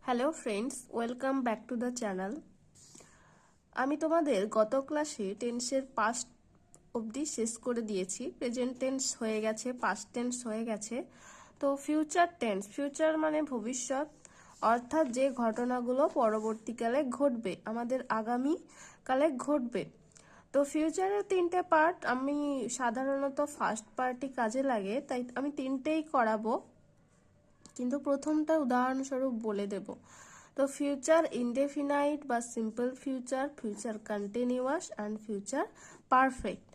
Hello friends, welcome back to the channel. আমি তোমাদের গত ক্লাসে টেন্সের পাস্ট অবধি শেষ করে দিয়েছি। প্রেজেন্ট টেন্স হয়ে গেছে, পাস্ট টেন্স হয়ে গেছে। তো ফিউচার টেন্স, ফিউচার মানে ভবিষ্যৎ, অর্থাৎ যে ঘটনাগুলো পরবর্তীকালে ঘটবে, আমাদের আগামী কালে ঘটবে। তো ফিউচারের তিনটে পার্ট আমি সাধারণত ফার্স্ট পার্টই কাজে লাগে, তাই আমি তিনটেই করাবো, কিন্তু প্রথমটা উদাহরণস্বরূপ বলে দেব। তো ফিউচার ইনডেফিনাইট বা simple future, future continuous and future perfect.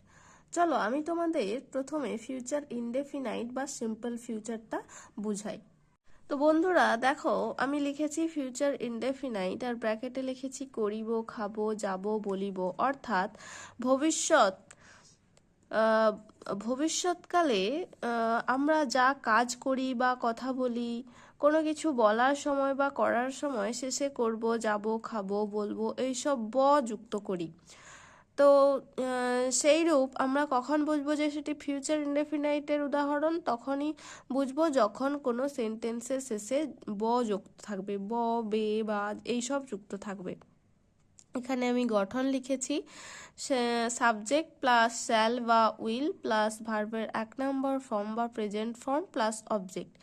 চলো আমি তোমাদের প্রথমে ফিউচার ইনডেফিনাইট বা সিম্পল ফিউচারটা বুঝাই। তো বন্ধুরা দেখো, আমি লিখেছি ফিউচার ইনডেফিনাইট আর ব্র্যাকেটে লিখেছি করিব, খাবো, যাব, বলিব, অর্থাৎ ভবিষ্যৎ। ভবিষ্যৎকালে আমরা যা কাজ করি বা কথা বলি, কোনো কিছু বলার সময় বা করার সময় শেষে করব, যাব, খাবো, বলবো এইসব ব যুক্ত করি। তো সেই রূপ আমরা কখন বুঝবো যে সেটি ফিউচার ইনডেফিনাইটের উদাহরণ? তখনই বুঝবো যখন কোনো সেন্টেন্সের শেষে ব যুক্ত থাকবে, ব, বে বা এইসব যুক্ত থাকবে। এখানে আমি গঠন লিখেছি সাবজেক্ট প্লাস শ্যাল বা উইল প্লাস ভার্বের 1 নম্বর ফর্ম বা প্রেজেন্ট ফর্ম প্লাস অবজেক্ট।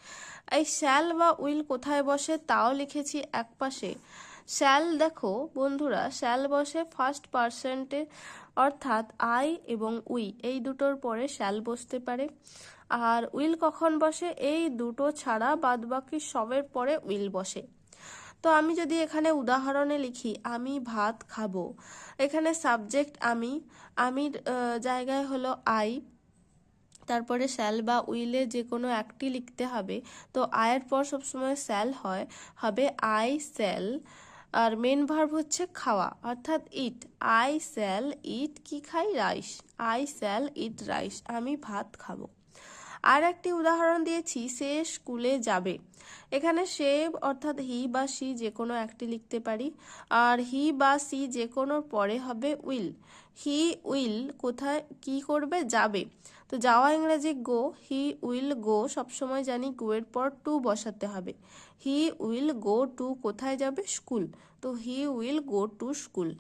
এই শ্যাল বা উইল কোথায় বসে তাও লিখেছি একপাশে। শ্যাল দেখো বন্ধুরা, শ্যাল বসে ফার্স্ট পার্সেন্টে, অর্থাৎ আই এবং উই এই দুটোর পরে শ্যাল বসতে পারে। আর উইল কখন বসে? এই দুটো ছাড়া বাদবাকি সবের পরে উইল বসে। তো আমি যদি এখানে উদাহরণে লিখি আমি ভাত খাবো, এখানে সাবজেক্ট আমি, আমির জায়গায় হলো আই, তারপরে শ্যাল বা উইলে যে কোনো একটি লিখতে হবে। তো আয়ের পর সবসময় শ্যাল হবে আই শ্যাল, আর মেন ভার্ব হচ্ছে খাওয়া, অর্থাৎ ইট। আই শ্যাল ইট, কি খাই? Rice. I shall eat rice, আমি ভাত খাবো। আর একটি উদাহরণ দিয়েছি সে স্কুলে যাবে, এখানে সে অর্থাৎ হি বা সি যে কোনো একটি লিখতে পারি, আর হি বা সি যে কোনো পরে হবে উইল। হি উইল কোথায় কি করবে? যাবে। তো যাওয়া ইংরেজি গো, হি উইল গো, সবসময় জানি গো এর পর টু বসাতে হবে। হি উইল গো টু, কোথায় যাবে? স্কুল। তো he will go to school.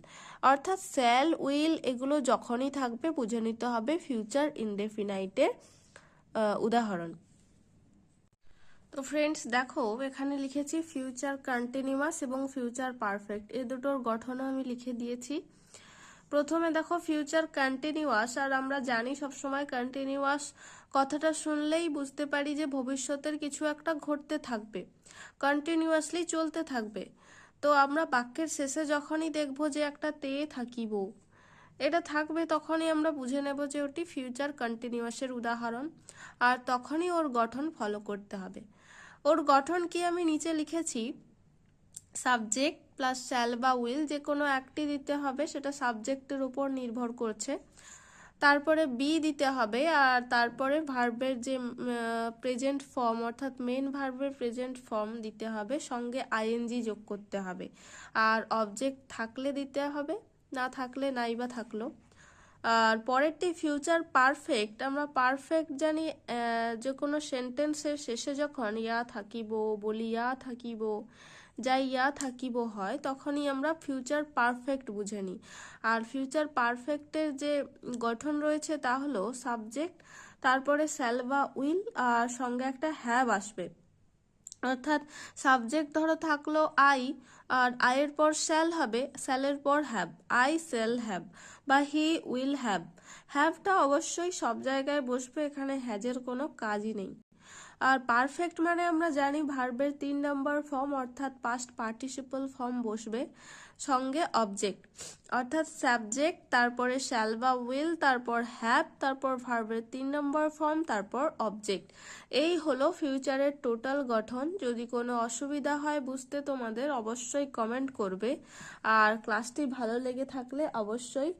অর্থাৎ শ্যাল, উইল এগুলো যখনই থাকবে বুঝে নিতে হবে ফিউচার ইনডেফিনাইটের উদাহরণ। তো ফ্রেন্ডস দেখো, এখানে লিখেছি ফিউচার কন্টিনিউয়াস এবং ফিউচার পারফেক্ট, এই দুটোর গঠনও আমি লিখে দিয়েছি। প্রথমে দেখো ফিউচার কন্টিনিউয়াস, আর আমরা জানি সবসময় কন্টিনিউয়াস কথাটা শুনলেই বুঝতে পারি যে ভবিষ্যতের কিছু একটা ঘটতে থাকবে, কন্টিনিউয়াসলি চলতে থাকবে। তো আমরা বাক্যের শেষে যখনই দেখবো যে একটা তে থাকিব এটা থাকবে, তখনই আমরা বুঝে নেব যে ওটি ফিউচার কন্টিনিউয়াসের উদাহরণ, আর তখনই ওর গঠন ফলো করতে হবে। ওর গঠন কি আমি নিচে লিখেছি, সাবজেক্ট প্লাস শ্যাল বা উইল যে কোনো একটি দিতে হবে, সেটা সাবজেক্টের উপর নির্ভর করছে। তারপরে বি দিতে হবে, আর তারপরে ভার্বের যে প্রেজেন্ট ফর্ম অর্থাৎ মেন ভার্বের প্রেজেন্ট ফর্ম দিতে হবে, সঙ্গে আইএনজি যোগ করতে হবে। আর অবজেক্ট থাকলে দিতে হবে, না থাকলে নাই বা থাকলো। আর পরেরটি ফিউচার পারফেক্ট। আমরা পারফেক্ট জানি যে কোনো সেন্টেন্সের শেষে যখন ইয়া থাকিব, বলিয়া থাকিব, যাইয়া থাকিব হয়, তখনই আমরা ফিউচার পারফেক্ট বুঝে নিই। আর ফিউচার পারফেক্টের যে গঠন রয়েছে তা হলো সাবজেক্ট, তারপরে শ্যাল বা উইল, আর সঙ্গে একটা হ্যাভ আসবে। অর্থাৎ সাবজেক্ট ধরো থাকলো আই, আর আয়ের পর শ্যাল হবে, শ্যালের পর হ্যাভ, আই শ্যাল হ্যাভ বা হি উইল হ্যাভ। হ্যাভটা অবশ্যই সব জায়গায় বসবে, এখানে হ্যাজের কোনো কাজই নেই। আর পারফেক্ট মানে আমরা জানি ভার্বের 3 নম্বর ফর্ম অর্থাৎ পাস্ট পার্টিসিপল ফর্ম বসবে, সঙ্গে অবজেক্ট, অর্থাৎ সাবজেক্ট, তারপরে শ্যাল বা উইল, তারপর হ্যাভ, তারপর ভার্বের 3 নম্বর ফর্ম, তারপর অবজেক্ট। এই হলো ফিউচারের টোটাল গঠন। যদি কোনো অসুবিধা হয় বুঝতে তোমাদের, অবশ্যই কমেন্ট করবে। আর ক্লাসটি ভালো লেগে থাকলে অবশ্যই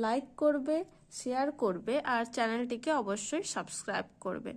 লাইক করবে, শেয়ার করবে, আর চ্যানেলটিকে অবশ্যই সাবস্ক্রাইব করবে।